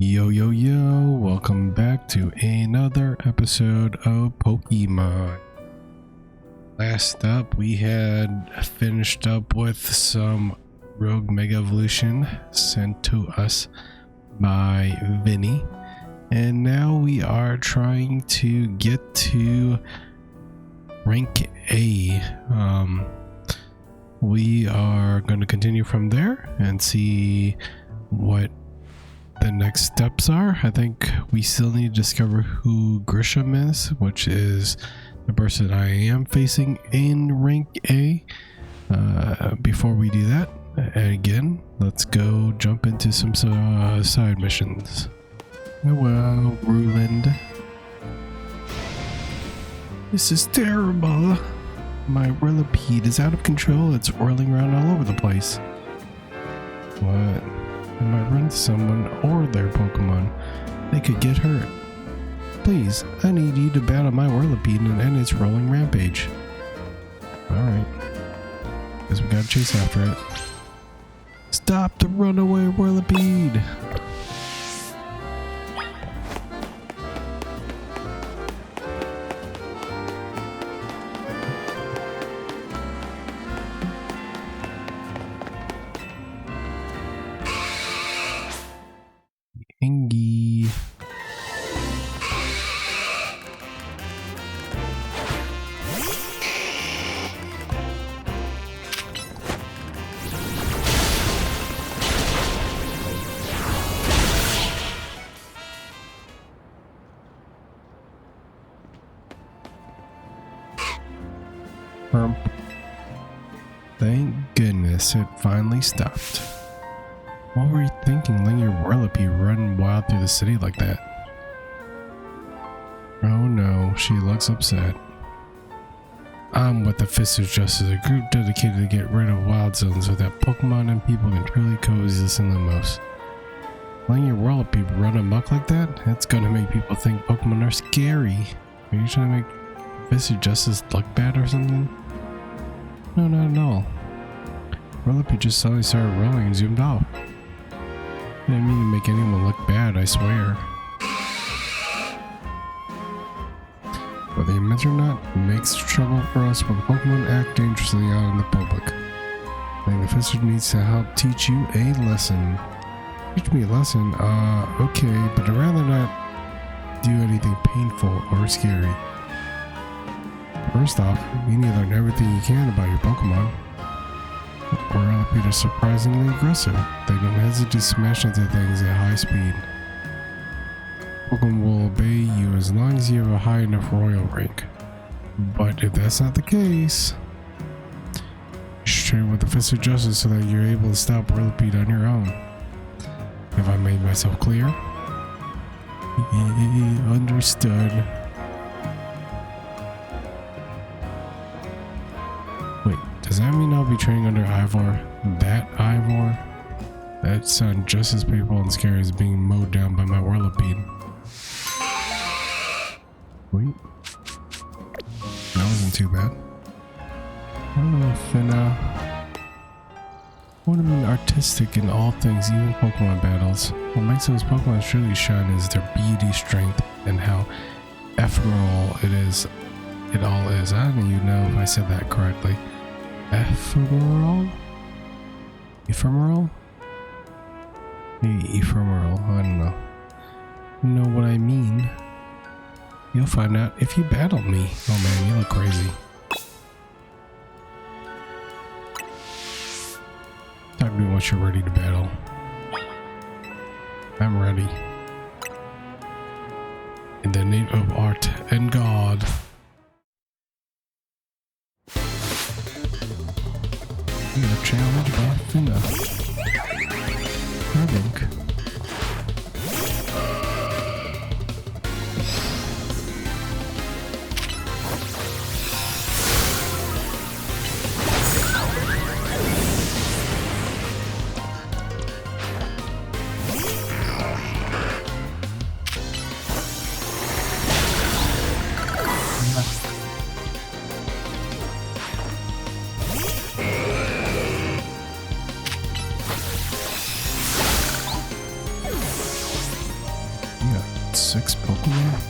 Yo, yo, yo, welcome back to another episode of Pokemon. Last up, we had finished up with some Rogue Mega Evolution sent to us by Vinny. And now we are trying to get to rank A. We are going to continue from there and see what the next steps are. I think we still need to discover who Grisham is, which is the person I am facing in rank A. Before we do that, again, let's go jump into some side missions. Well, Ruland. This is terrible. My Whirlipede is out of control. It's whirling around all over the place. What? I might run into someone or their Pokemon. They could get hurt. Please, I need you to battle my Whirlipede and end its rolling rampage. Alright. Guess we gotta chase after it. Stop the runaway Whirlipede! Engie. Thank goodness it finally stopped. What were you thinking, letting your Whirlipede run wild through the city like that? Oh no, she looks upset. I'm with the Fist of Justice, a group dedicated to get rid of wild zones so that Pokemon and people can truly coexist in the most. Letting your Whirlipede run amok like that? It's gonna make people think Pokemon are scary. Are you trying to make Fist of Justice look bad or something? No, not at all. Whirlipede just suddenly started rolling and zoomed off. I didn't mean to make anyone look bad, I swear. Whether you meant or not, it makes trouble for us when Pokemon act dangerously out in the public. I think the Fister needs to help teach you a lesson. Teach me a lesson? Okay, but I'd rather not do anything painful or scary. First off, you need to learn everything you can about your Pokemon. Whirlipede are surprisingly aggressive. They don't hesitate to smash into things at high speed. Pokemon will obey you as long as you have a high enough royal rank. But if that's not the case, you should train with the Fist of Justice so that you're able to stop Whirlipede on your own. Have I made myself clear? Understood. Wait, does that mean I'll be training under Ivor? That Ivor? That sounds just as painful and scary as being mowed down by my Whirlipede. Wait. That wasn't too bad. Oh, Finna. I want to be artistic in all things, even Pokemon battles. What makes those Pokemon truly shine is their beauty, strength, and how ephemeral it is. It all is. I don't even know if I said that correctly. Ephemeral? Ephemeral? Maybe ephemeral, I don't know. You know what I mean? You'll find out if you battle me. Oh man, you look crazy. Talk to me once you're ready to battle. I'm ready. In the name of art and God. We are challenged by Finna. I think. 6 Pokemon?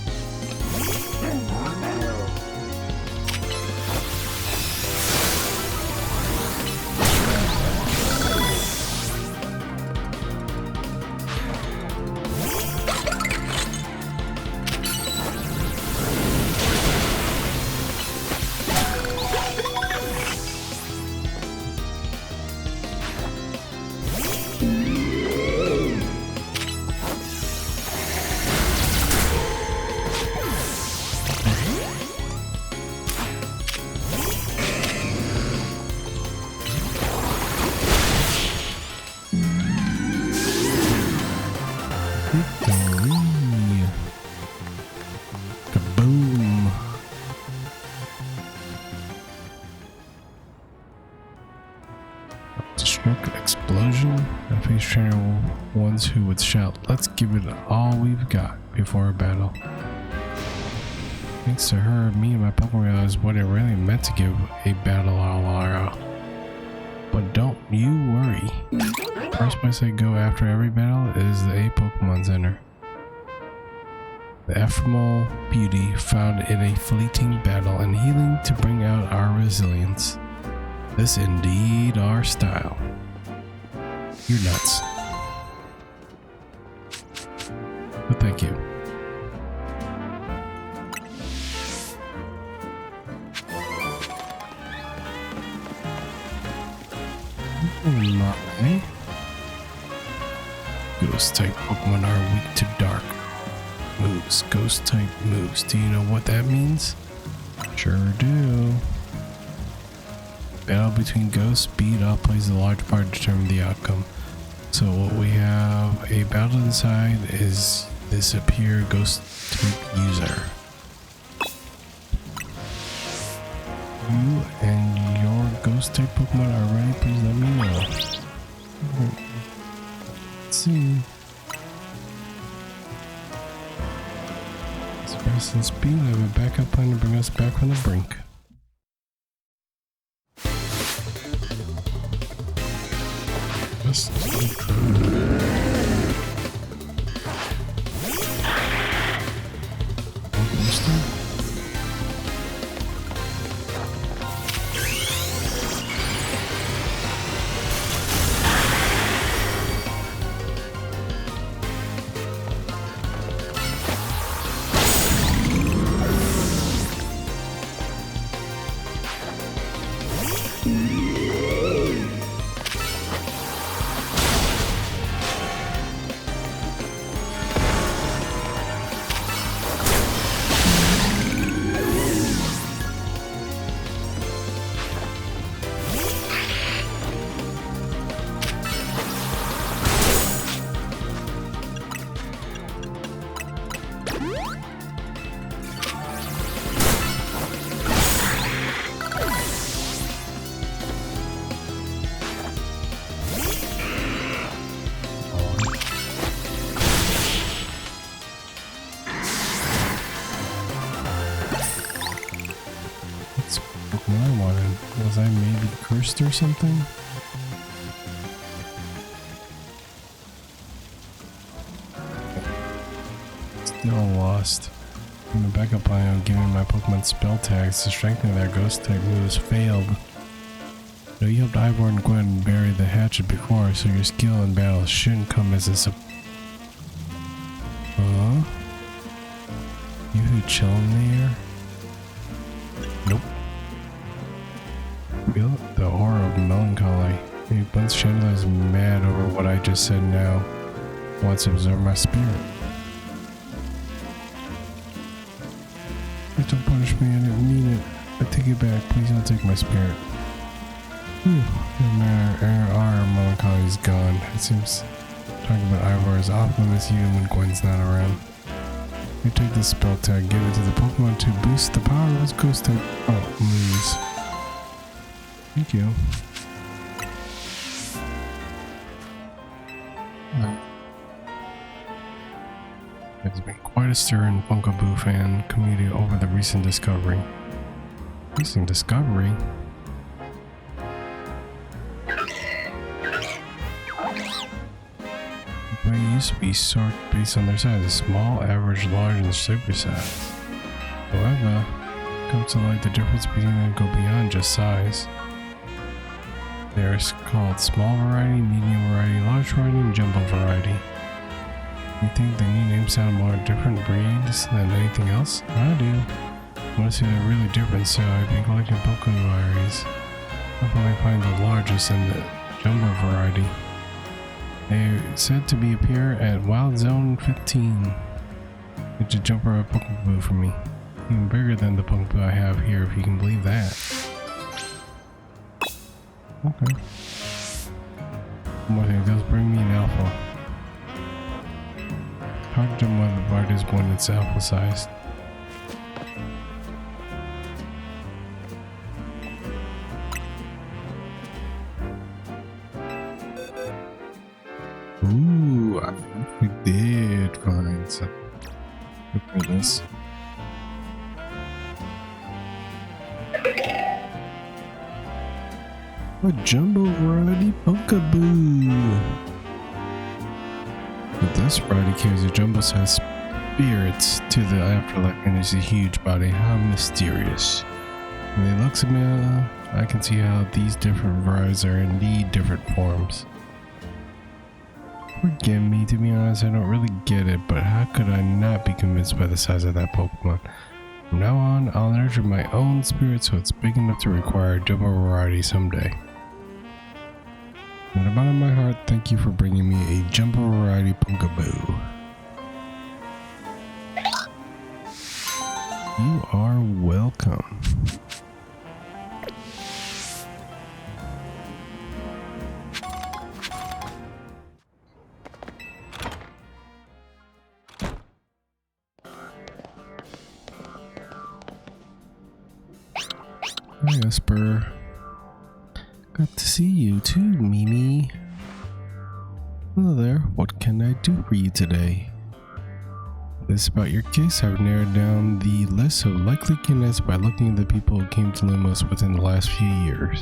Kaboom! Destructive explosion. I face trainer ones who would shout, "Let's give it all we've got" before a battle. Thanks to her, me and my Pokemon realized what it really meant to give a battle all. But don't you worry. First place I go after every battle is the A Pokemon Center. The ephemeral beauty found in a fleeting battle and healing to bring out our resilience. This indeed our style. You're nuts. But thank you. My ghost type Pokemon are weak to dark moves. Ghost type moves. Do you know what that means? Sure do. Battle between ghosts, speed all plays a large part to determine the outcome. So what we have a battle inside is this appear ghost type user. You and your ghost type Pokemon are ready, please let me know. Let's see. Fast and speed, I have a backup plan to bring us back from the brink. Just what I wanted. Was I maybe cursed or something? Still lost. In the backup plan of giving my Pokemon spell tags to strengthen their ghost type moves failed. Now you helped Ivor and Gwen bury the hatchet before, so your skill in battle shouldn't come as a surprise. You who chill in the air? Nope. Feel the aura of melancholy. Once Chandler is mad over what I just said now. Wants to absorb my spirit. Don't punish me, I didn't mean it. I take it back, please don't take my spirit. Our melancholy is gone. It seems talking about Ivor is optimism even when Gwen's not around. You take this spell tag, give it to the Pokemon to boost the power of its ghost type moves. Thank you. There's been quite a stir in Funkaboo fan community over the recent discovery. Recent discovery? way it used to be sort based on their size: small, average, large, and super size. However, comes to light the difference between them go beyond just size. They are called small variety, medium variety, large variety, and jumbo variety. You think the new names sound more different breeds than anything else? I do. I want to see they're really different, so I've been collecting Pokémon varieties. I'll probably find the largest in the jumbo variety. They're said to be appear at Wild Zone 15. It's a jumper of Pokeball for me. Even bigger than the Pokeball I have here, if you can believe that. Okay. One more thing, does bring me an alpha. Hard to jump on the largest one that's alpha sized. Ooh, I think we did find some. Look at this. A jumbo variety Pokeball. But this variety carries a jumbo sized spirits to the afterlife and is a huge body. How mysterious. When it looks at me, I can see how these different varieties are indeed different forms. Forgive me, to be honest, I don't really get it, but how could I not be convinced by the size of that Pokemon? From now on, I'll nurture my own spirit so it's big enough to require a jumbo variety someday. From the bottom of my heart, thank you for bringing me a jumbo variety Pokeball. You are welcome. Hi, Esper. Good to see you too, Mimi. Hello there. What can I do for you today? This about your case. I've narrowed down the list of likely candidates by looking at the people who came to Lumiose within the last few years.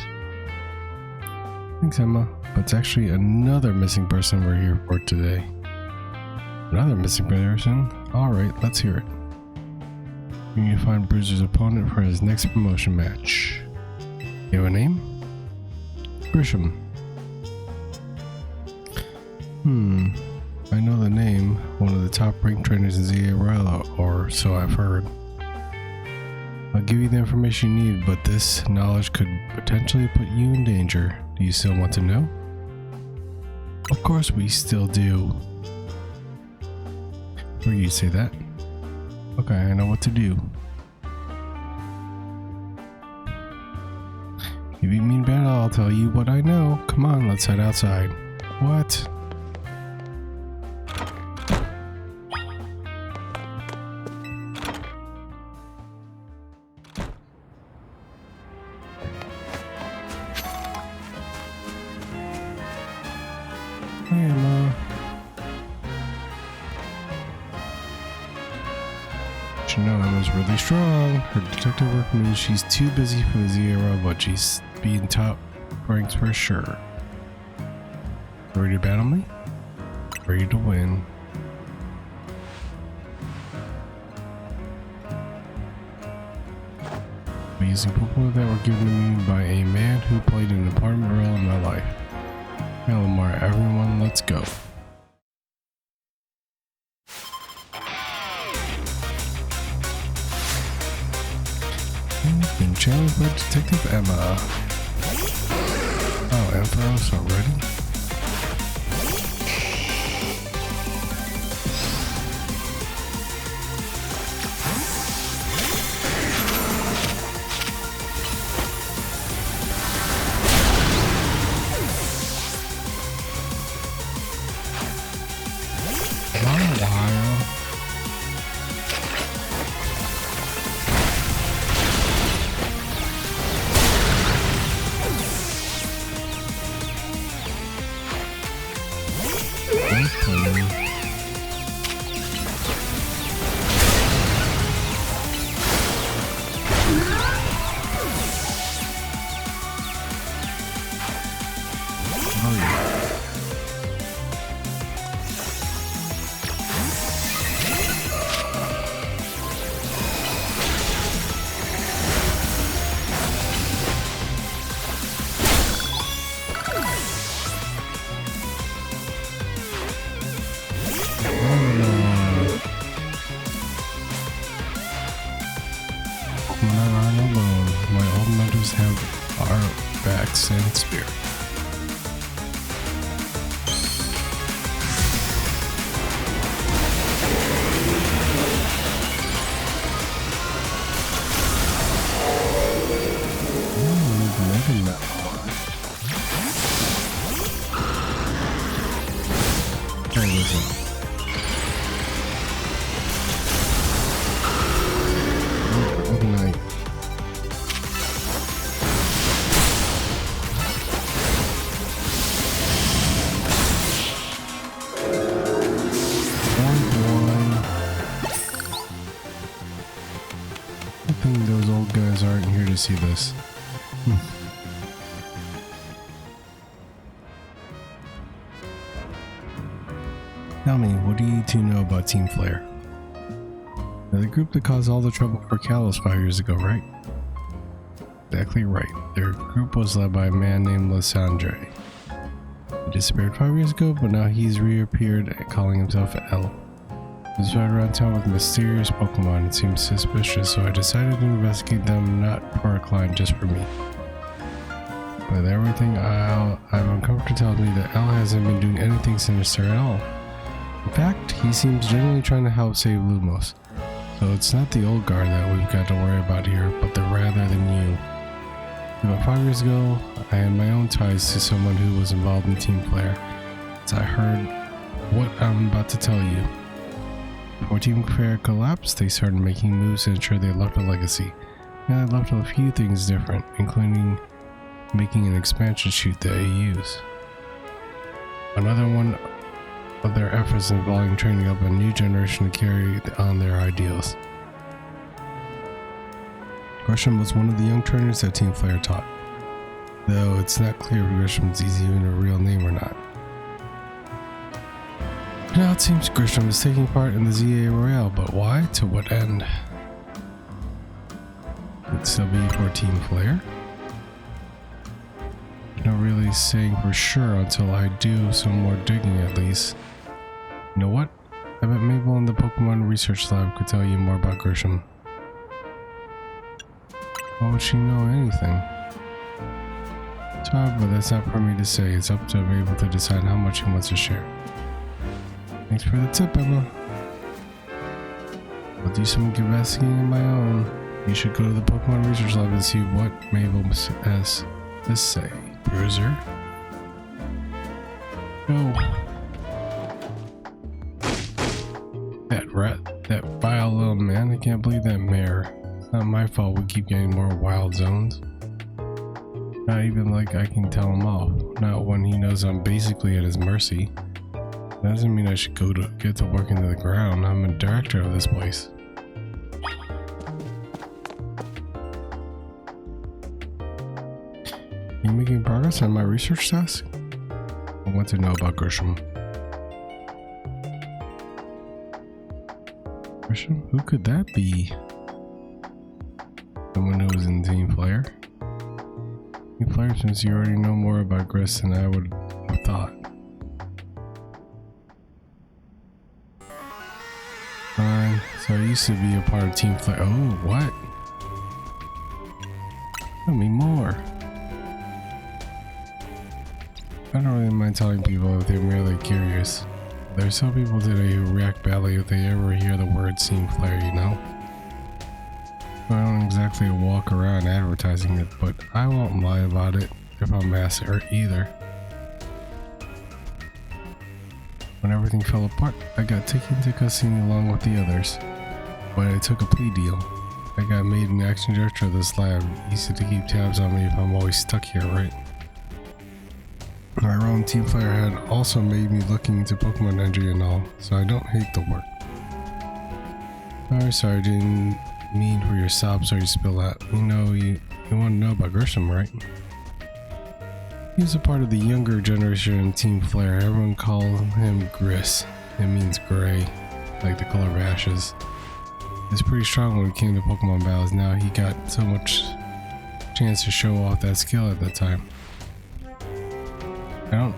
Thanks, Emma. But it's actually another missing person we're here for today. Another missing person? Alright, let's hear it. We need to find Bruiser's opponent for his next promotion match. You have a name? Grisham. I know the name. One of the top ranked trainers in ZRL, or so I've heard. I'll give you the information you need, but this knowledge could potentially put you in danger. Do you still want to know? Of course we still do. Or you say that? Okay, I know what to do. If you beat me in battle, I'll tell you what I know. Come on, let's head outside. What? Hi, Emma. You know Emma's really strong. Her detective work means she's too busy for the ZRL, but she's being top ranks for sure. Ready to battle me? Ready to win. By using Pokemon that were given to me by a man who played an important role in my life. Now, Lamar, everyone, let's go. I've been challenged by Detective Emma. Oh, Ampharos already? Giant Spear. Those old guys aren't here to see this. Tell me, what do you two know about Team Flare? They're the group that caused all the trouble for Kalos 5 years ago, right? Exactly right. Their group was led by a man named Lysandre. He disappeared 5 years ago, but now he's reappeared calling himself L. He was right around town with mysterious Pokemon. It seemed suspicious, so I decided to investigate them, not for a client, just for me. With everything I'm uncomfortable tells me that L hasn't been doing anything sinister at all. In fact, he seems genuinely trying to help save Lumos. So it's not the old guard that we've got to worry about here, but the rather than you. About 5 years ago, I had my own ties to someone who was involved in Team Flare. As I heard what I'm about to tell you. Before Team Flare collapsed, they started making moves to ensure they left a legacy. And they left a few things different, including making an expansion chute that they use. Another one of their efforts involving training up a new generation to carry on their ideals. Grisham was one of the young trainers that Team Flare taught, though it's not clear if Grisham's even a real name or not. Now it seems Grisham is taking part in the ZA Royale, but why? To what end? Could still be for Team Flare? No really saying for sure until I do some more digging at least. You know what? I bet Mable in the Pokemon Research Lab could tell you more about Grisham. Why would she know anything? Sorry, but that's not for me to say. It's up to Mable to decide how much he wants to share. Thanks for the tip, Emma. I'll do some investigating of my own. You should go to the Pokemon Research Lab and see what Mable has to say. Bruiser? Go. That vile little man, I can't believe that mare. It's not my fault we keep getting more wild zones. Not even like I can tell him off. Not when he knows I'm basically at his mercy. That doesn't mean I should get to work into the ground. I'm a director of this place. Are you making progress on my research task? I want to know about Grisham. Grisham? Who could that be? Someone who was in Team Flare? Team Flare, since you already know more about Gris than I would have thought. Fine, so I used to be a part of Team Flare. Oh, what? Tell me more. I don't really mind telling people if they're merely curious. There are some people today who react badly if they ever hear the word Team Flare, you know? I don't exactly walk around advertising it, but I won't lie about it if I'm asked either. When everything fell apart, I got taken to custody along with the others, but I took a plea deal. I got made an acting director of this lab, easy to keep tabs on me if I'm always stuck here, right? My own Team Flare had also made me looking into Pokemon entry and all, so I don't hate the work. Sorry, I didn't mean for your sob story to spill out. You know, you want to know about Grisham, right? He was a part of the younger generation in Team Flare. Everyone called him Gris. It means gray, like the color of ashes. He was pretty strong when it came to Pokemon battles. Now he got so much chance to show off that skill at that time. I don't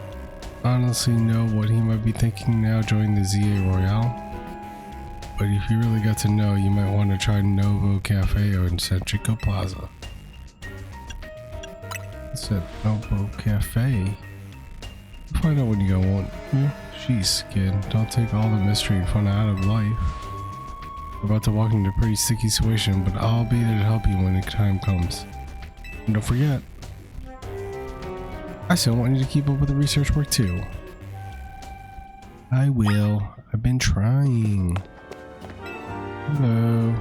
honestly know what he might be thinking now joining the ZA Royale. But if you really got to know, you might want to try Novo Cafe or in Centrico Plaza. What's at Noble Cafe? We'll find out when you go, won't you? Jeez, kid, don't take all the mystery and fun out of life. We're about to walk into a pretty sticky situation, but I'll be there to help you when the time comes. And don't forget, I still want you to keep up with the research work too. I will. I've been trying. Hello.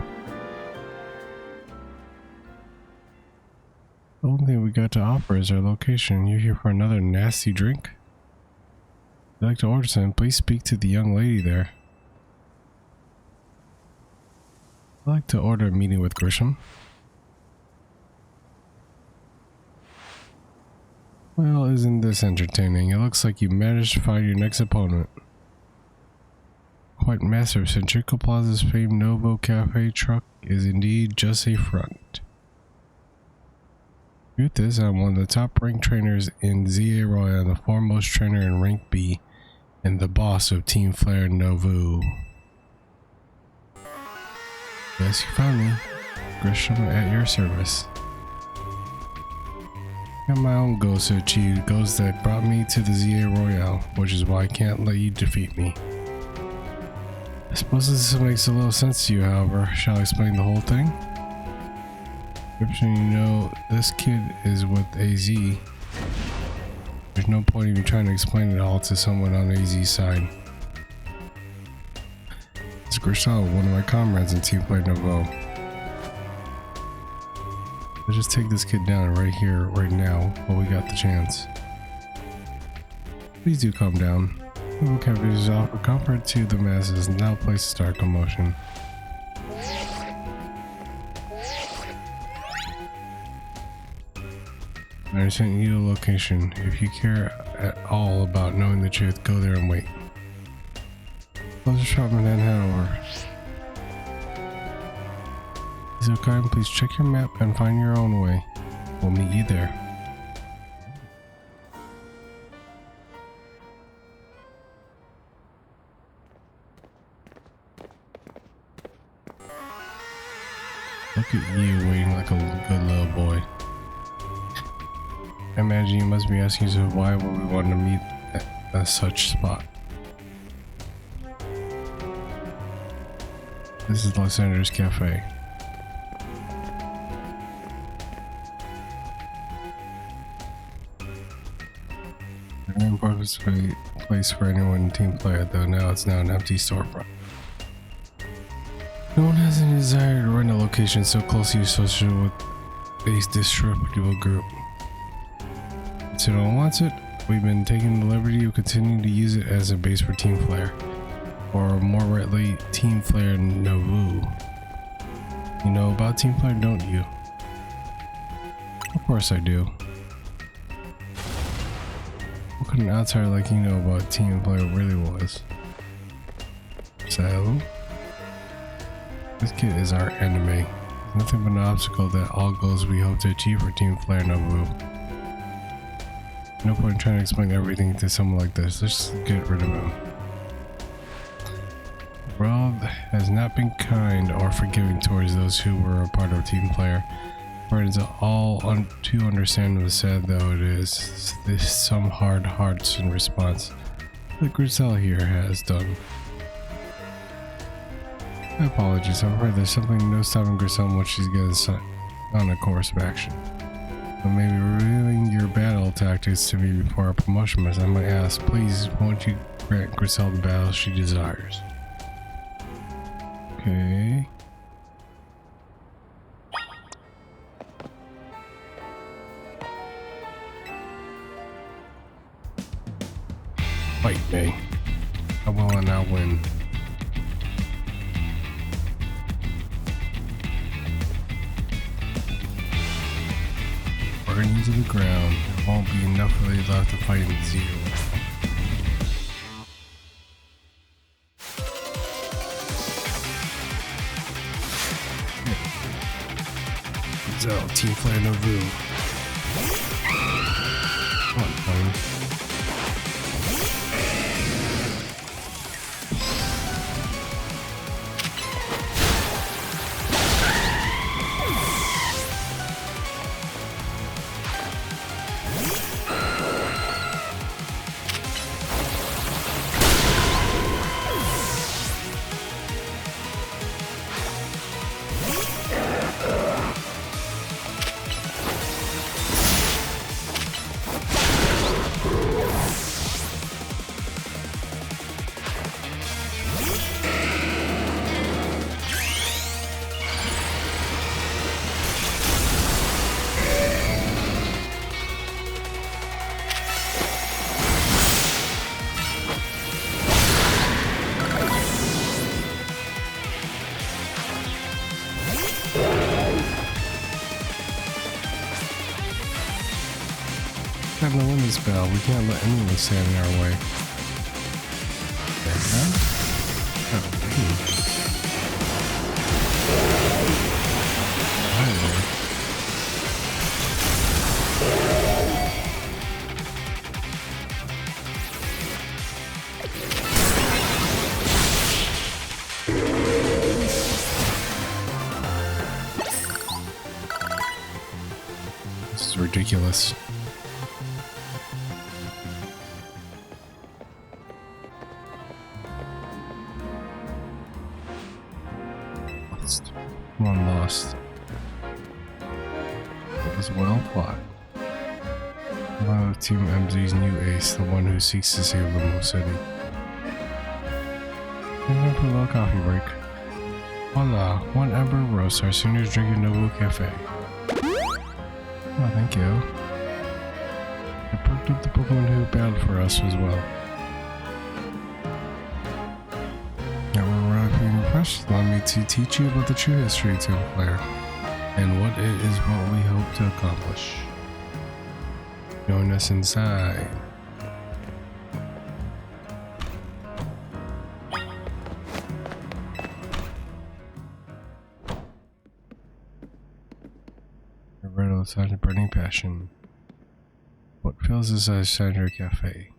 The only thing we got to offer is our location. You're here for another nasty drink? If you'd like to order something, please speak to the young lady there. I'd like to order a meeting with Grisham. Well, isn't this entertaining? It looks like you managed to find your next opponent. Quite massive, since Chico Plaza's famed Novo Cafe truck is indeed just a front. Truth is, I'm one of the top ranked trainers in ZA Royal, the foremost trainer in rank B, and the boss of Team Flare Novu. Yes, you found me. Grisham at your service. Got my own goals to achieve, goals that brought me to the ZA Royale, which is why I can't let you defeat me. I suppose this makes a little sense to you, however. Shall I explain the whole thing? Description, you know, this kid is with AZ. There's no point in you trying to explain it all to someone on AZ's side. It's Grisham, one of my comrades in Team Flare Novo. Let's just take this kid down right here, right now, while we got the chance. Please do calm down. The vocabulary is offer comfort to the masses, now place to start commotion. I sent you the location. If you care at all about knowing the truth, go there and wait. Close the shop and then head over. Please, okay, please check your map and find your own way. We'll meet you there. Look at you waiting like a good little boy. I imagine you must be asking yourself why would we want to meet at such spot. This is Lysandre's cafe. A very important place for anyone in Team Player, though now it's an empty storefront. No one has any desire to rent a location so closely associated with a disreputable group. Since no one wants it, we've been taking the liberty of continuing to use it as a base for Team Flare. Or more rightly, Team Flare Novu. You know about Team Flare, don't you? Of course I do. What could an outsider like you know about Team Flare really was? So, this kid is our enemy. There's nothing but an obstacle that all goals we hope to achieve for Team Flare Novu. No point in trying to explain everything to someone like this. Let's just get rid of him. The world has not been kind or forgiving towards those who were a part of Team Player. For it is all too understandable, sad though it is. There's some hard hearts in response, like Grizel here has done. My apologies, I'm afraid there's something no stopping Grizel once she's getting on a course of action. But maybe revealing your battle tactics to me before our promotion, as I might ask, please won't you grant Grizel the battle she desires? Okay. Fight me. I will and I'll win. Burning into the ground. There won't be enough really left to fight in zero. So, Team Flare Novu. Come on, Flame. this battle. We can't let anyone stand in our way. This is ridiculous. One lost. It was well fought. One of Team MZ's new ace, the one who seeks to save Lumiose City. We're going for a little coffee break. Voila, one Ember roast. Our seniors drinking Nobu Cafe. Oh, thank you. It perked up the Pokemon who battled for us as well. Allow me to teach you about the true history of singleplayer and what it is what we hope to accomplish. Join us inside. A riddle of such a burning passion. What fills this Lysandre Cafe?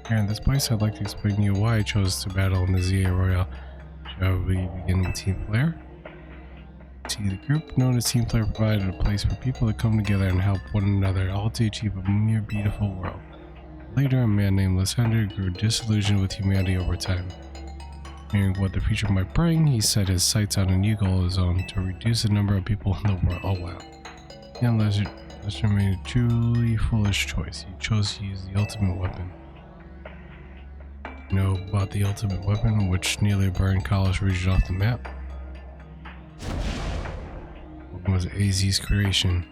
Here in this place, I'd like to explain to you why I chose to battle in the ZA Royale. Shall we begin with Team Player? See, the group known as Team Player provided a place for people to come together and help one another, all to achieve a mere beautiful world. Later, a man named Lysandre grew disillusioned with humanity over time. Hearing what the future might bring, he set his sights on a new goal of his own, to reduce the number of people in the world. Oh wow. Young Lysandre made a truly foolish choice. He chose to use the ultimate weapon. You know about the ultimate weapon, which nearly burned college region off the map? It was AZ's creation.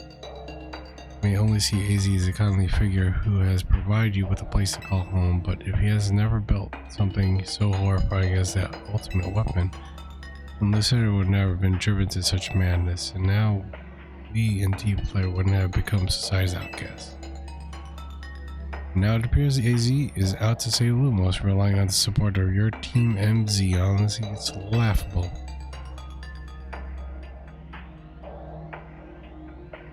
You may only see AZ as a kindly figure who has provided you with a place to call home, but if he has never built something so horrifying as that ultimate weapon, then Lysandre would never have been driven to such madness, and now we in Team Player wouldn't have become society's outcasts. Now it appears the AZ is out to save Lumos, relying on the support of your Team MZ. Honestly, it's laughable.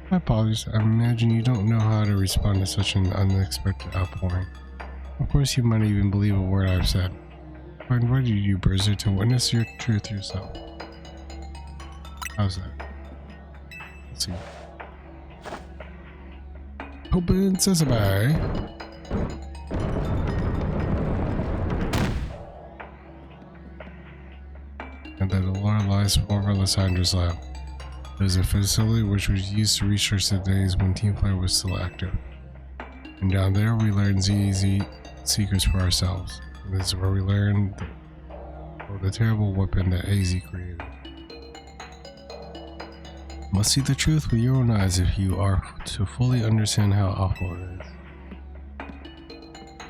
My apologies, I imagine you don't know how to respond to such an unexpected outpouring. Of course, you might even believe a word I've said. I invited you, Berser, to witness your truth yourself. How's that? Let's see. Open Sesame. And that the lore lies over Lysandre's lab. It was a facility which was used to research the days when Team Player was still active. And down there we learned ZZ secrets for ourselves. And this is where we learned the terrible weapon that AZ created. You must see the truth with your own eyes if you are to fully understand how awful it is.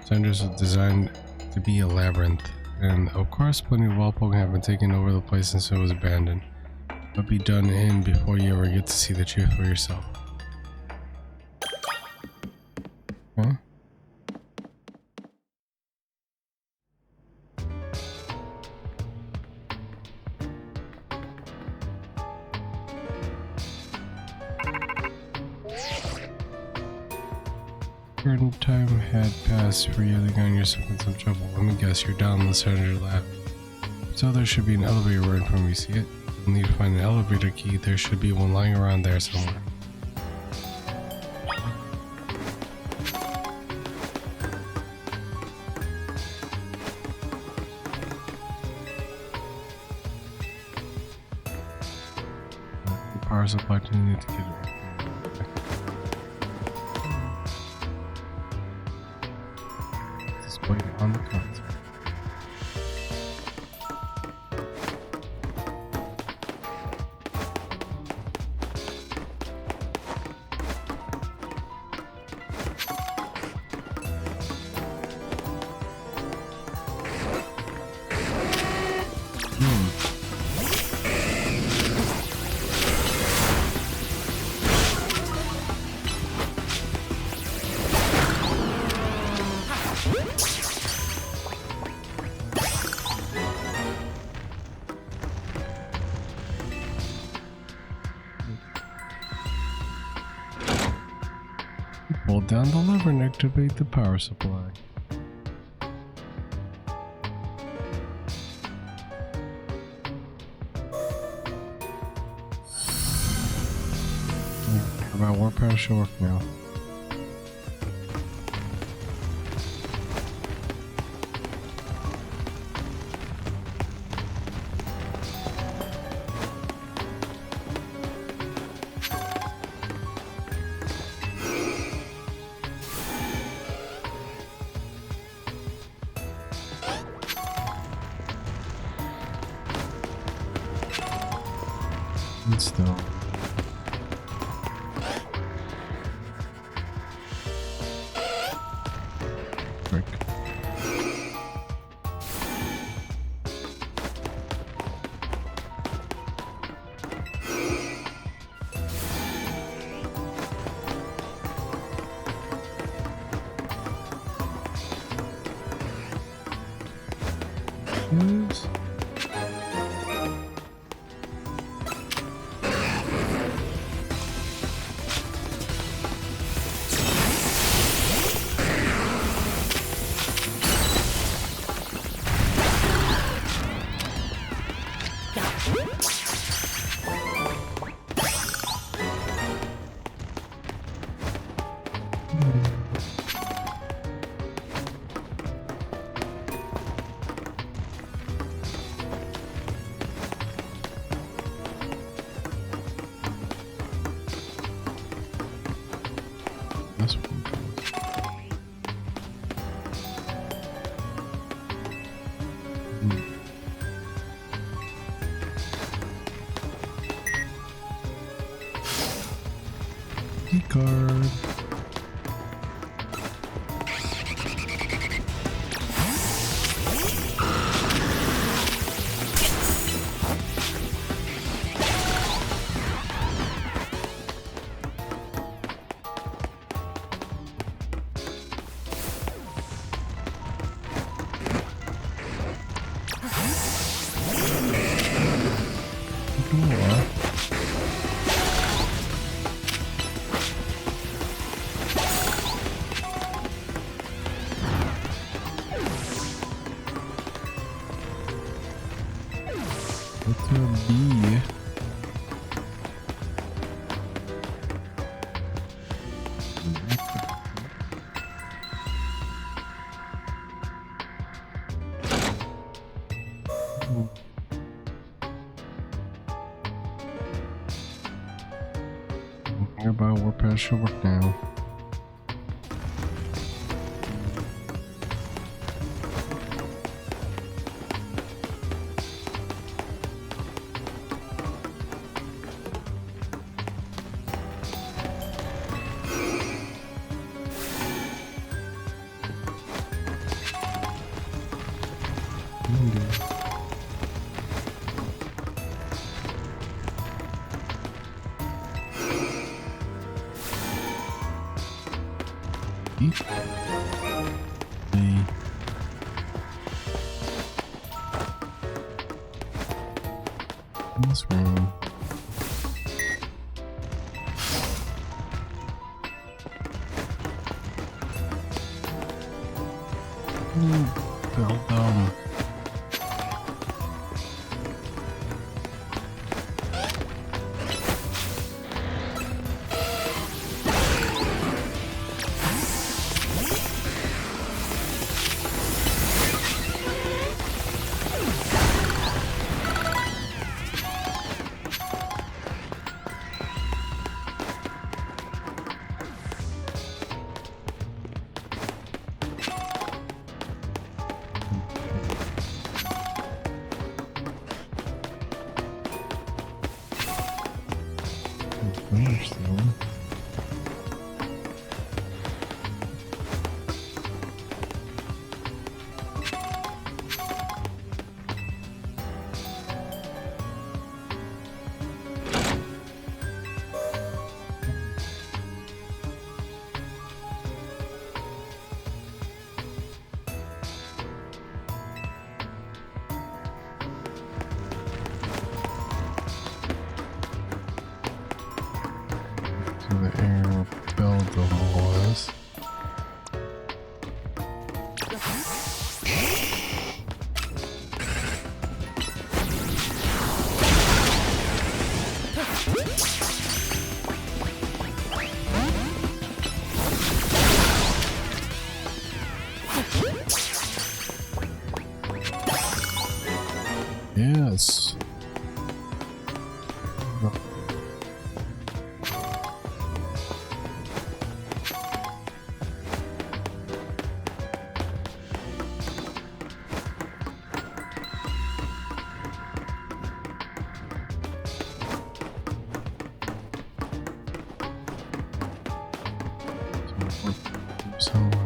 Lysandra's was designed to be a labyrinth, and of course plenty of wild Pokemon have been taken over the place since it was abandoned. But be done in before you ever get to see the truth for yourself. Okay. Certain time had passed for you to get yourself in some trouble. Let me guess, you're down in the Lysandre lab. So there should be an elevator right from you, see it? You'll need to find an elevator key. There should be one lying around there somewhere. The power supply to need to get it. On the console. down the lever and activate the power supply. My warpath should work now. And still. Frick. Yes. That's what I'm doing. Card. What's a bee? Nearby warpath should work now. This room. Build them. The air build was. Yes. Somewhere.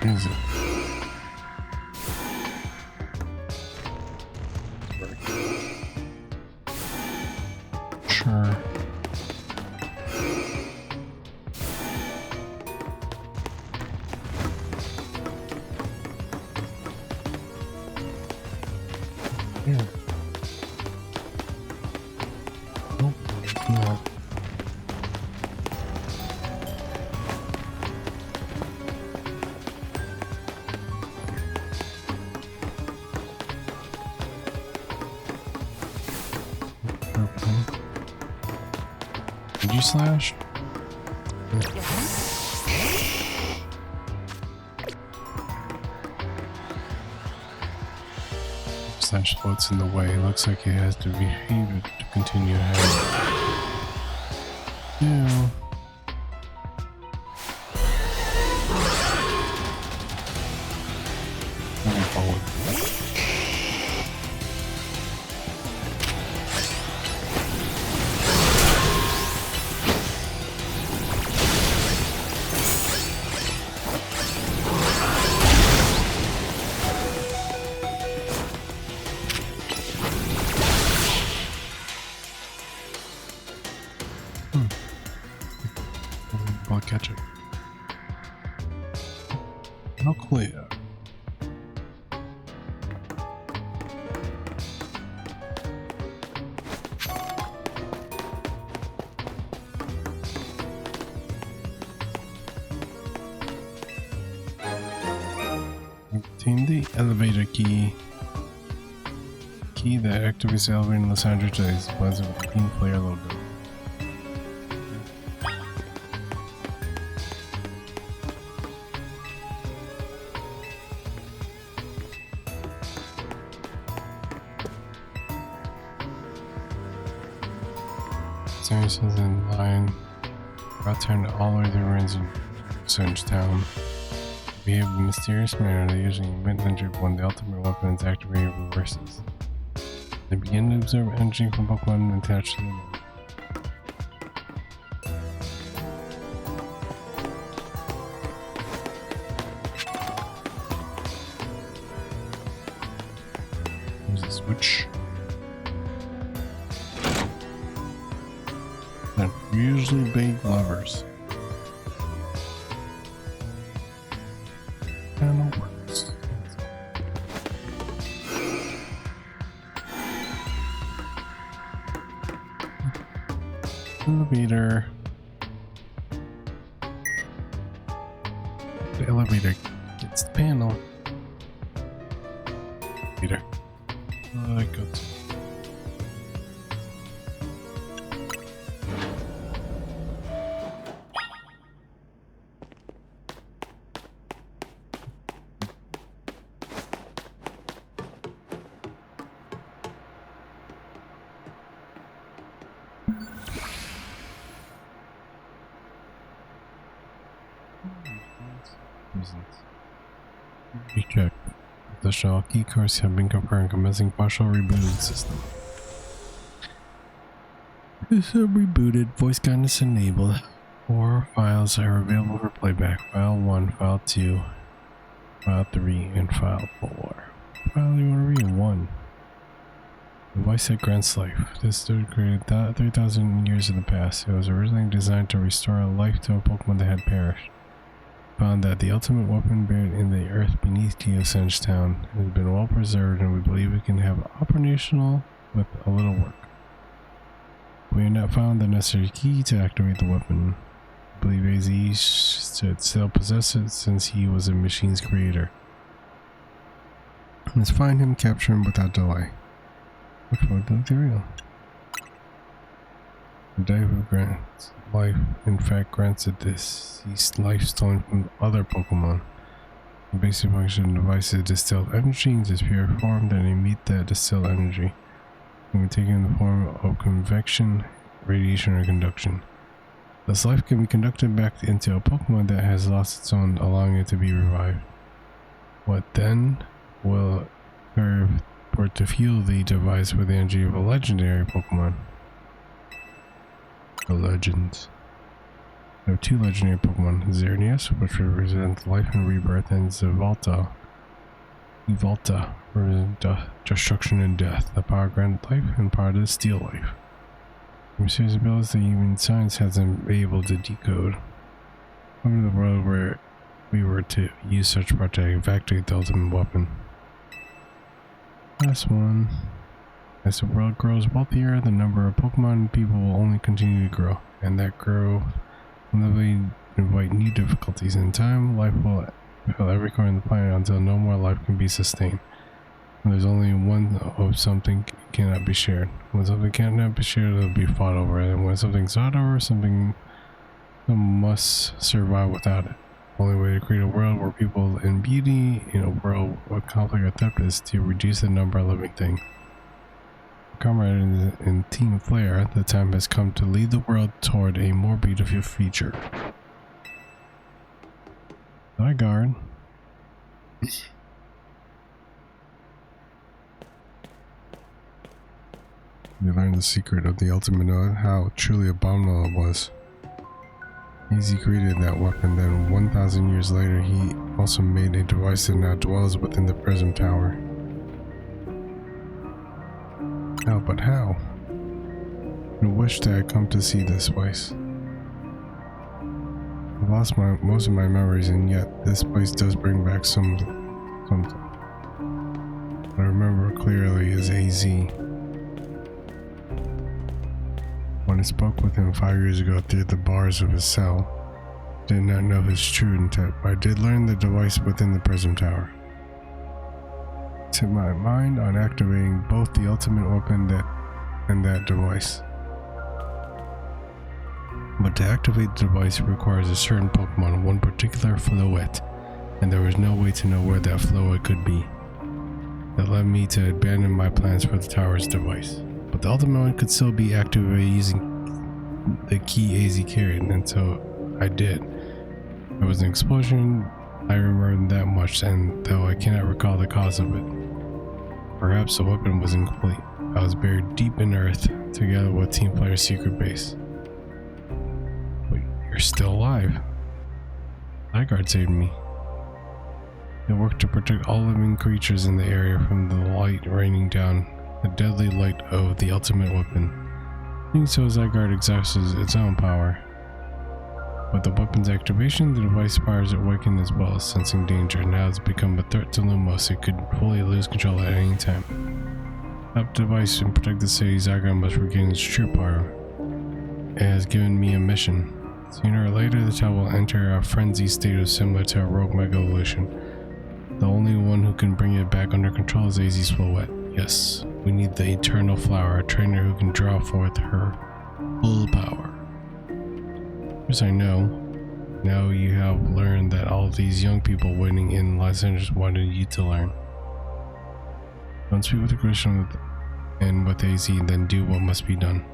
Is it? Sure. Yeah. Nope, it's not. Did you slash? Slash floats in the way. Looks like it has to behave it to continue ahead. Yeah. Moving forward. I'll catch it. How clear. Obtain the elevator key. Key that activates the elevator in Lysandre to these blends with the team player logo. Experiences in line. About turn to all other ruins in Sun's town. Behave in a mysterious manner that usually emit energy when the ultimate weapon is activated reverses. They begin to absorb energy from Pokemon attached to them. There's a switch. Usually big levers. And it works. Elevator. The elevator gets the panel. Elevator. Go to. Recheck. The shell key cards have been confirmed, commencing partial rebooted system. System rebooted, voice guidance enabled. 4 files are available for playback. File 1, File 2, File 3, and File 4. File you want to read? 1. Device that grants life. This stood created 3,000 years in the past. It was originally designed to restore life to a Pokemon that had perished. Found that the ultimate weapon buried in the earth beneath Geosenge Town has been well preserved, and we believe it can have operational with a little work. We have not found the necessary key to activate the weapon. I believe AZ should still possess it since he was a machine's creator. Let's find him, capture him without delay. Look for the material. The dive of grants life, in fact, grants it deceased life stolen from other Pokemon. The basic function of the device is distilled energy into its pure form, then emit that distilled energy. It can be taken in the form of convection, radiation, or conduction. This life can be conducted back into a Pokemon that has lost its own, allowing it to be revived. What then will occur for it to fuel the device with the energy of a legendary Pokemon? The Legends. There are 2 legendary Pokemon, Xerneas, which represents life and rebirth, and Evolta, represents destruction and death. The power granted life and power to steal life. Mysterious abilities that even science hasn't been able to decode. Welcome to the world where we were to use such power to activate the ultimate weapon. Last one. As the world grows wealthier, the number of Pokemon and people will only continue to grow, and that growth will invite new difficulties. In time, life will fill every corner of the planet until no more life can be sustained. When there's only one of something cannot be shared. When something cannot be shared, it will be fought over, and when something's fought over, something must survive without it. The only way to create a world where people in beauty, in a world where conflict or theft, is to reduce the number of living things. Comrade in Team Flare, the time has come to lead the world toward a more beautiful future. Hi, guard. We learned the secret of the ultimate node, how truly abominable it was. Easy created that weapon, then 1,000 years later he also made a device that now dwells within the Prism Tower. How, but how? I wish that I had come to see this place. I've lost most of my memories, and yet this place does bring back something. What I remember clearly is AZ. When I spoke with him 5 years ago through the bars of his cell, I did not know his true intent, but I did learn the device within the Prism Tower. to my mind on activating both the ultimate weapon and that device. But to activate the device requires a certain Pokemon, one particular Floette, and there was no way to know where that Floette could be. That led me to abandon my plans for the tower's device. But the ultimate one could still be activated using the key AZ carried, and so I did. There was an explosion, I remember that much, and though I cannot recall the cause of it. Perhaps the weapon was incomplete. I was buried deep in earth, together with Team Player's secret base. Wait, you're still alive? Zygarde saved me. It worked to protect all living creatures in the area from the light raining down, the deadly light of the ultimate weapon. Doing so, Zygarde exhausts its own power. With the weapon's activation, the device fires awakened as well, sensing danger. Now it's become a threat to Lumiose. It could fully lose control at any time. Stop the device and protect the city. Zygarde must regain its true power. It has given me a mission. Sooner or later, the tower will enter a frenzy state of similar to a rogue Mega Evolution. The only one who can bring it back under control is AZ's Floette. Yes, we need the Eternal Flower, a trainer who can draw forth her full power. As I know, now you have learned that all of these young people waiting in Lysandre wanted you to learn. Don't speak with the Grisham and with AZ, then do what must be done.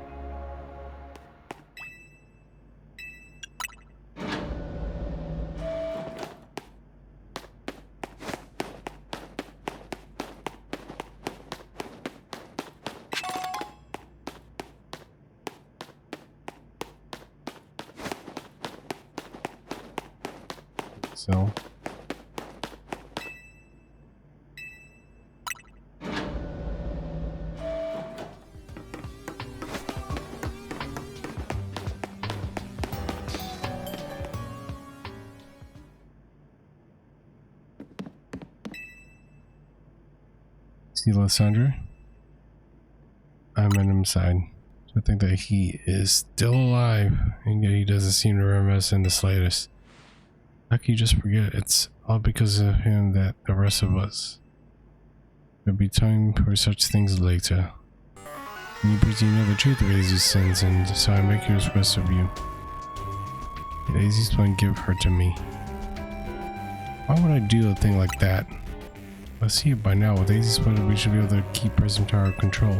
So see Lysandre? I'm at his side. I think that he is still alive, and yet he doesn't seem to reminisce in the slightest. How can you just forget? It's all because of him that the rest of us. There'll be time for such things later. And you presume know the truth of AZ's sins, and so I make a request of you. Get AZ's plan, give her to me. Why would I do a thing like that? I see it by now. With AZ's plan, we should be able to keep Prism Tower control.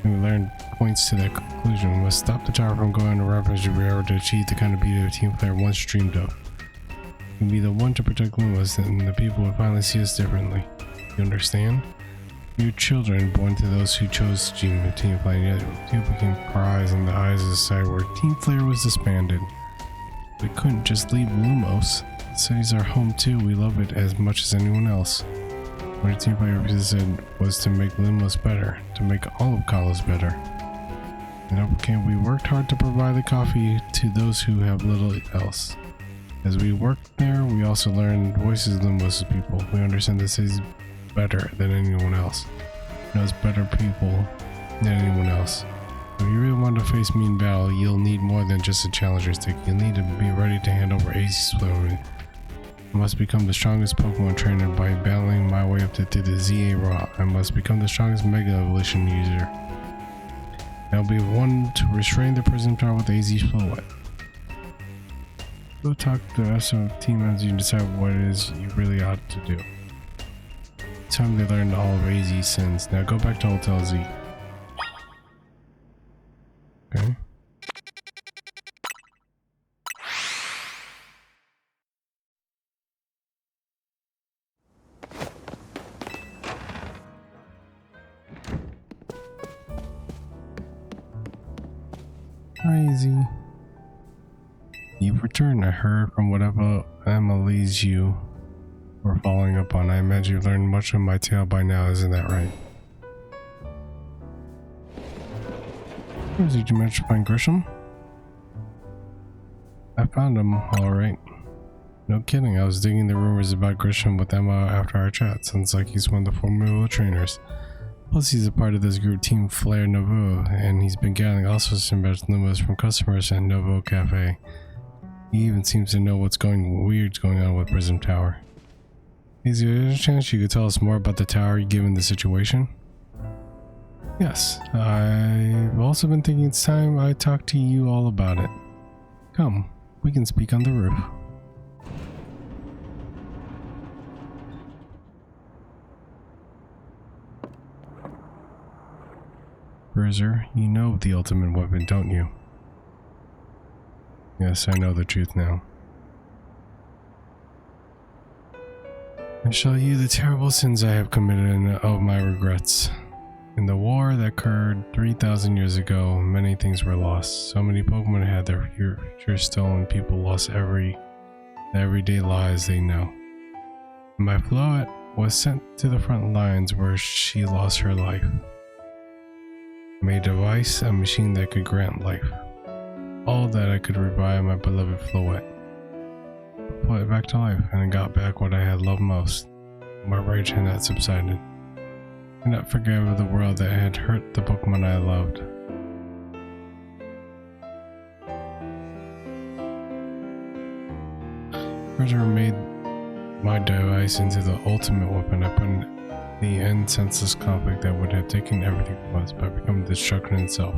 And we learned points to that conclusion. We must stop the tower from going on a rampage if we are to achieve the kind of beauty a team player once dreamed of. We can be the one to protect Lumiose, and the people will finally see us differently. You understand? You're children born to those who chose team player, yet you became prize in the eyes of the society where Team Player was disbanded. We couldn't just leave Lumiose. The city's our home too. We love it as much as anyone else. What a Team Player said was to make Lumiose better, to make all of Kalos better. And we worked hard to provide the coffee to those who have little else. As we worked there, we also learned voices of Lumiose's people. We understand the city's better than anyone else. Knows better people than anyone else. If you really want to face me in battle, you'll need more than just a challenger stick. You'll need to be ready to hand over AZ's Flower. I must become the strongest Pokemon Trainer by battling my way up to the ZA Raw. I must become the strongest Mega Evolution user. I'll be one to restrain the Prism Tower with AZ's Floette. Go talk to the rest of the team as you decide what it is you really ought to do. It's time they learned all of AZ's sins. Now go back to Hotel Z. Okay. Hi, Z. You've returned. I heard from whatever Emma leads you were following up on. I imagine you've learned much of my tale by now, isn't that right? Did you manage to find Grisham? I found him, alright. No kidding, I was digging the rumors about Grisham with Emma after our chat. Sounds like he's one of the formidable trainers. Plus he's a part of this group Team Flare Nouveau, and he's been gathering all sorts of Lumiose from customers at Nouveau Cafe. He even seems to know what's weird's going on with Prism Tower. Is there a chance you could tell us more about the tower given the situation? Yes, I've also been thinking it's time I talk to you all about it. Come, we can speak on the roof. Bruiser, you know the ultimate weapon, don't you? Yes, I know the truth now. I show you the terrible sins I have committed and of my regrets. In the war that occurred 3,000 years ago, many things were lost. So many Pokemon had their future stolen. People lost the everyday lives they know. My Floette was sent to the front lines where she lost her life. I made a device, a machine that could grant life. All that I could revive my beloved Floette. Put it back to life, and I got back what I had loved most. My rage had not subsided. I could not forgive the world that had hurt the Pokemon I loved. Bruiser made my device into the ultimate weapon. I put the end senseless conflict that would have taken everything from us by becoming destruction itself.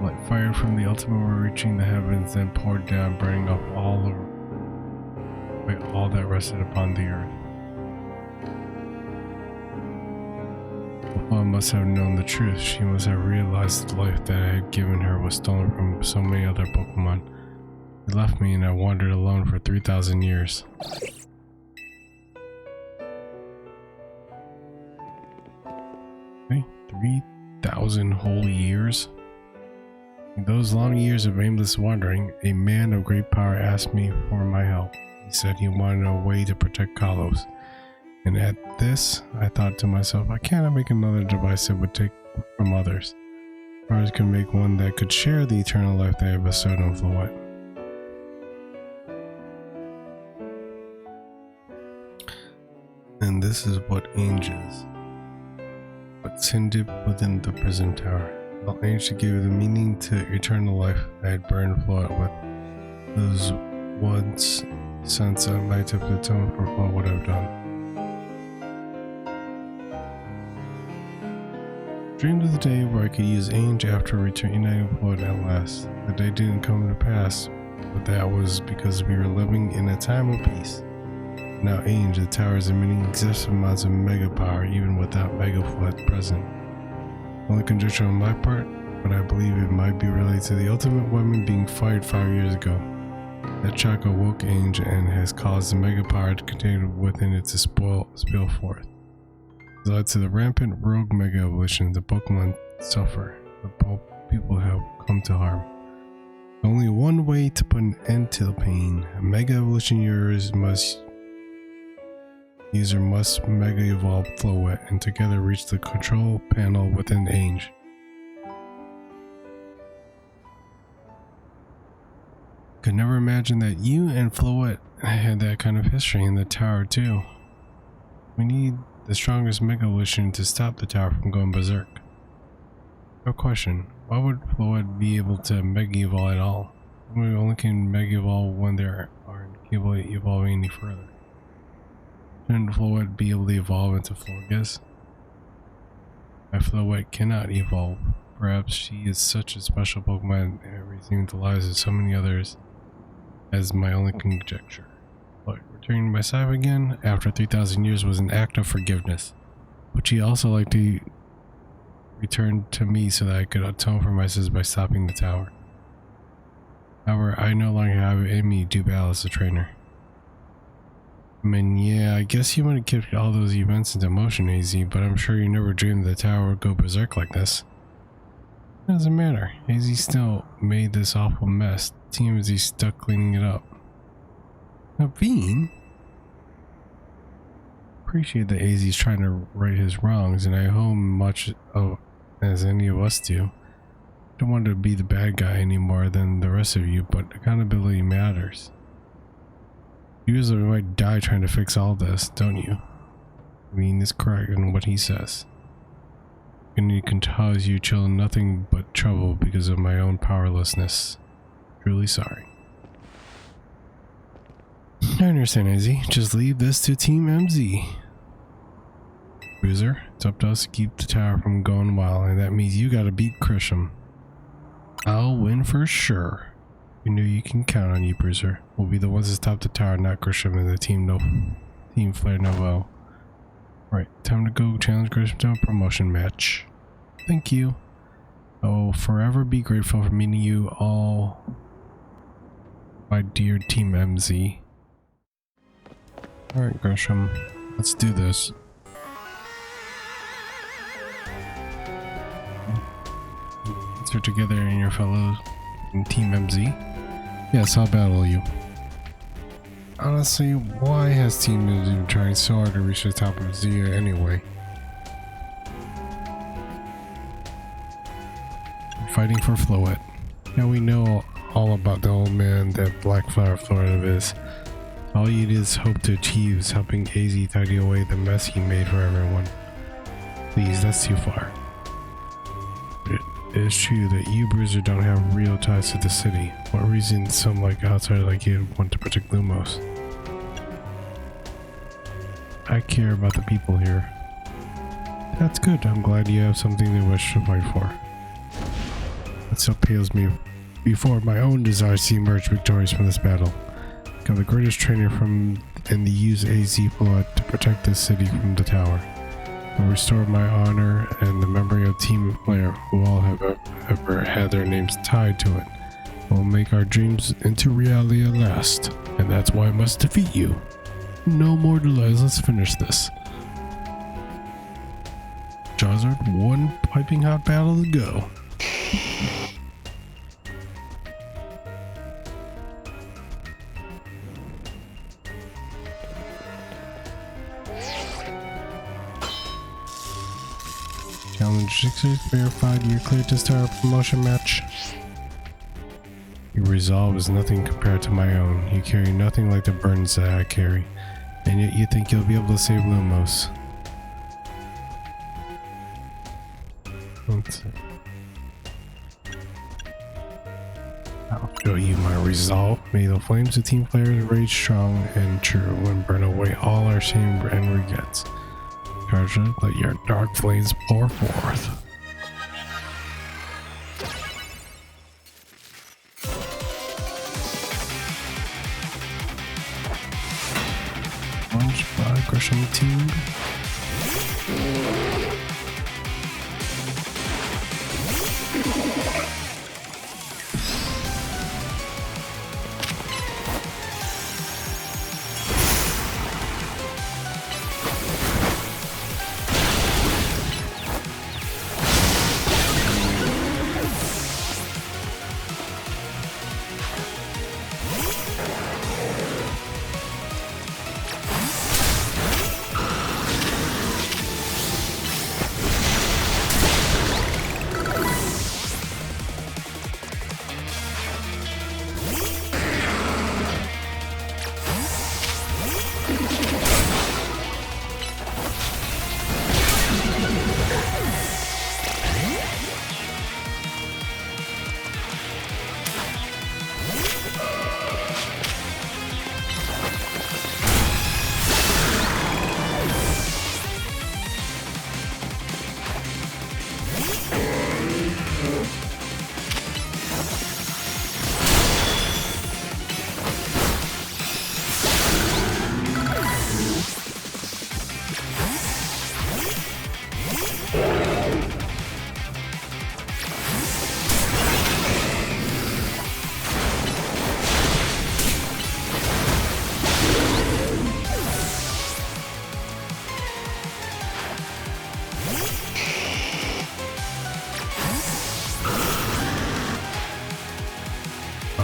Like fire from the ultimate were reaching the heavens, then poured down, burning up all that rested upon the earth. Well, must have known the truth. She must have realized the life that I had given her was stolen from so many other Pokemon. They left me and I wandered alone for 3,000 years. Okay, 3,000 whole years? In those long years of aimless wandering, a man of great power asked me for my help. He said he wanted a way to protect Kalos. And at this, I thought to myself, I cannot make another device that would take from others. Or I could make one that could share the eternal life that I have bestowed on Floette. And this is what Ainge is. What's hidden within the prison tower. Well, Ainge to give the meaning to eternal life I had burned Floette with. Those once since I might have atoned for what I've done. Dreamed of the day where I could use Ainge after uniting Floette at last. The day didn't come to pass, but that was because we were living in a time of peace. Now Ainge, the tower is emitting excessive amounts of mega power even without Mega Floette present. Only conjecture on my part, but I believe it might be related to the ultimate weapon being fired 5 years ago. That shock awoke Ainge and has caused the mega power to continue within it to spill forth. It led to the rampant rogue mega evolution the Pokemon suffer. The people have come to harm. Only one way to put an end to the pain. A mega evolution user must mega evolve Floette and together reach the control panel within Ainge. Could never imagine that you and Floette had that kind of history in the tower too. We need the strongest mega evolution to stop the tower from going berserk. No question, why would Floette be able to mega evolve at all? We only can mega evolve when they aren't capable of evolving any further. Shouldn't Floette be able to evolve into Florges? My Floette cannot evolve. Perhaps she is such a special Pokemon and everything the lives of so many others as my only conjecture. But returning to my side again after 3,000 years was an act of forgiveness, which he also liked to return to me so that I could atone for my sins by stopping the tower. However, I no longer have it in me to do battle as a trainer. I mean, yeah, I guess you might have kept all those events into motion, AZ, but I'm sure you never dreamed the tower would go berserk like this. It doesn't matter. AZ still made this awful mess. Team is stuck cleaning it up. Now, Bean? Appreciate that AZ's trying to right his wrongs, and I hope much of as any of us do. I don't want to be the bad guy any more than the rest of you, but accountability matters. You usually might die trying to fix all this, don't you? I mean, it's correct in what he says. And it can cause you children nothing but trouble because of my own powerlessness. Truly sorry. I understand, Izzy. Just leave this to Team MZ. Bruiser, it's up to us to keep the tower from going wild, and that means you gotta beat Grisham. I'll win for sure. You know you can count on you, Bruiser. We'll be the ones to stop the tower, not Grisham and the Team Flare Novo. Right, time to go challenge Grisham to a promotion match. Thank you. I will forever be grateful for meeting you all, my dear Team MZ. Alright, Grisham, let's do this. Answer together and your fellows in Team MZ. Yes, I'll battle you. Honestly, why has Team MZ been trying so hard to reach the top of Zia anyway? Fighting for Floet. Now we know all about the old man that Blackflower Florida is. All you did is hope to achieve is helping AZ tidy away the mess he made for everyone. Please, that's too far. It is true that you, Bruiser, don't have real ties to the city. What reason some outsider like you want to protect Lumos? I care about the people here. That's good. I'm glad you have something they wish to fight for. It still pales me before my own desires to emerge victorious from this battle. I'm the greatest trainer and use AZ blood to protect this city from the tower. I'll restore my honor and the memory of Team Player who all have ever had their names tied to it. We'll make our dreams into reality at last, and that's why I must defeat you. No more delays, let's finish this. Charizard, one piping hot battle to go. Challenge 6 verified, you're cleared to start a promotion match. Your resolve is nothing compared to my own. You carry nothing like the burdens that I carry, and yet you think you'll be able to save Lumos. I'll show you my resolve. May the flames of Team Players rage strong and true and burn away all our shame and regrets. Charizard, let your dark flames pour forth. Launched by Grisham Team.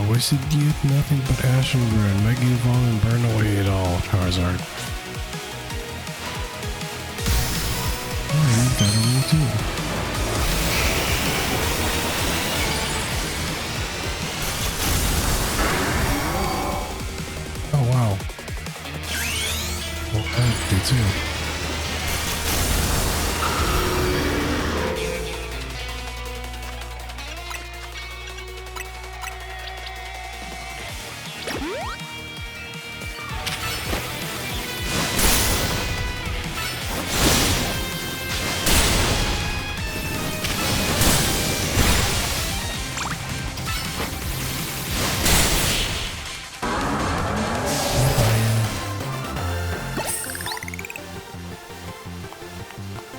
Wasted youth, nothing but ash and ruin. Mega Evolve and burn away it all, Charizard. Oh, you've got a roll too. Oh wow. Well, I do too.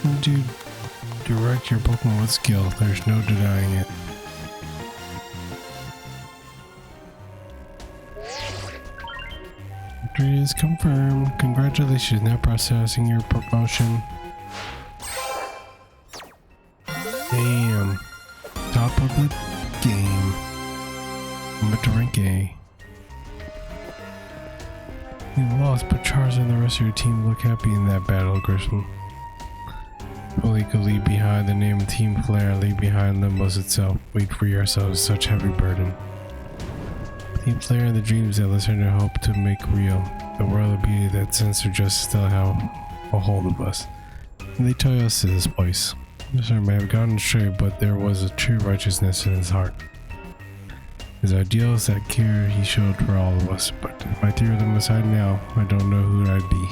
to direct your Pokemon with skill. There's no denying it. Victory is confirmed. Congratulations, now processing your promotion. Damn. Top of the game. I'm to rank A. You lost, but Charles and the rest of your team look happy in that battle, Grisham. Only could leave behind the name of Team Flare, leave behind Lumiose itself. Wait for yourselves such heavy burden. Team Flare and the dreams that Lysandre hope to make real. The world of beauty that sense of justice still have a hold of us. And they tie us to this place. Lysandre may have gone astray, but there was a true righteousness in his heart. His ideals, that care he showed for all of us, but if I threw them aside now, I don't know who I'd be.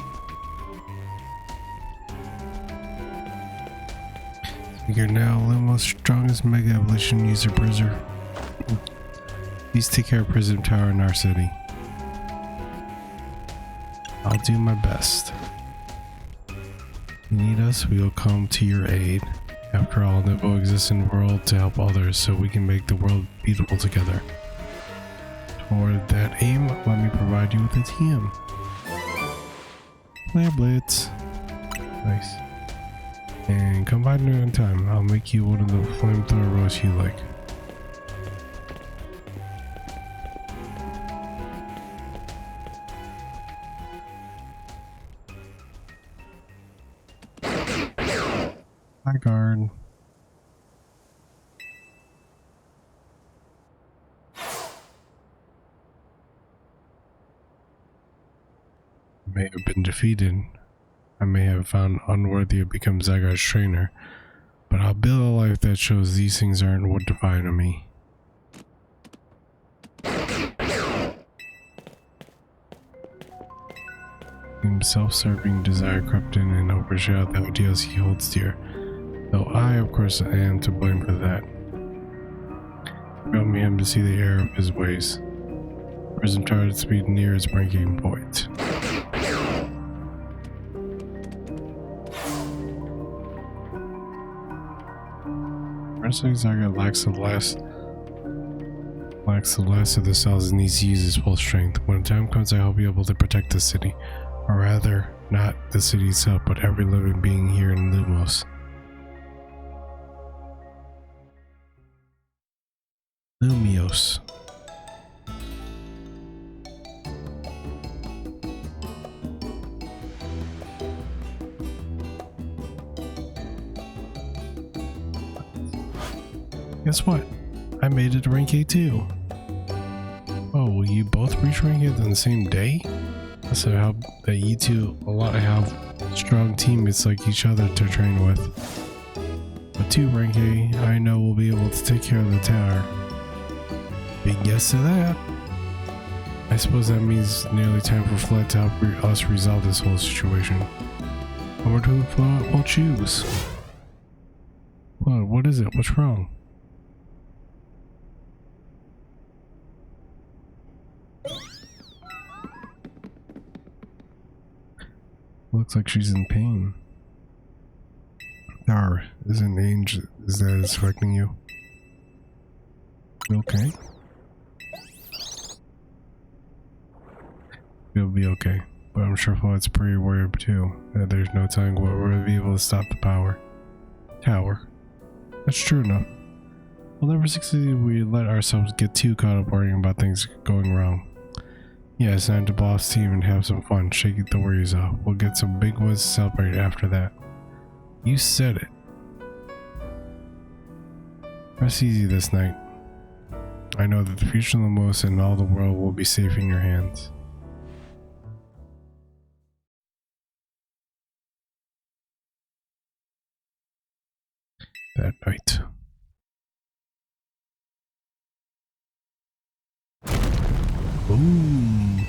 You're now Lumos' strongest Mega Evolution user Brizzer. Please take care of Prism Tower in our city. I'll do my best. If you need us, we will come to your aid. After all, Nivo exists in the world to help others, so we can make the world beautiful together. Toward that aim, let me provide you with a TM. Flare Blitz. Nice. And come by in time. I'll make you one of the flamethrower roasts you like. Hi, guard. May have been defeated. I may have found unworthy to become Zygarde's trainer, but I'll build a life that shows these things aren't what define me. Self-serving desire crept in and overshadowed the ideals he holds dear, though I, of course, am to blame for that. Failed me him to see the error of his ways. Prism Tower speed near its breaking point. Zygarde lacks the last of the cells and needs to use his full strength. When the time comes, I hope you'll be able to protect the city. Or rather, not the city itself, but every living being here in Lumos. Lumiose. Guess what? I made it to rank A too. Oh, will you both reach rank A on the same day? That's how that you two have strong teammates like each other to train with. But 2 rank A, I know we'll be able to take care of the tower. Big yes to that. I suppose that means nearly time for Flood to help us resolve this whole situation. I wonder who Flood will choose. What is it? What's wrong? Looks like she's in pain. Tower, is that affecting you? You okay? You'll be okay, but I'm sure Floyd's pretty worried too, that there's no telling what we'll be able to stop the tower. That's true enough. We'll never succeed if we let ourselves get too caught up worrying about things going wrong. Yeah, it's time to blow off steam and have some fun. Shake the worries off. We'll get some big ones to celebrate after that. You said it. Rest easy this night. I know that the future of Lumiose and all the world will be safe in your hands. That night. Boom.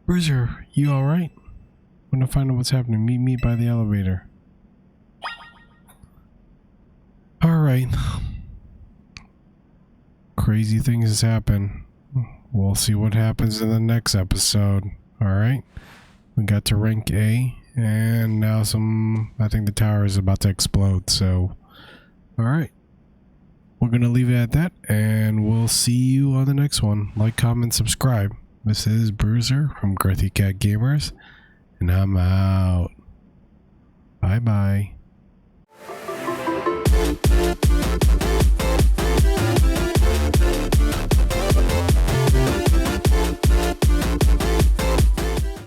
Bruiser, you alright? Want to find out what's happening? Meet me by the elevator. Alright. Crazy things happen. We'll see what happens in the next episode. Alright. We got to rank A. And now I think the tower is about to explode. So, alright. We're going to leave it at that. And we'll see you on the next one. Like, comment, subscribe. This is Bruiser from Girthy Cat Gamers. And I'm out. Bye-bye.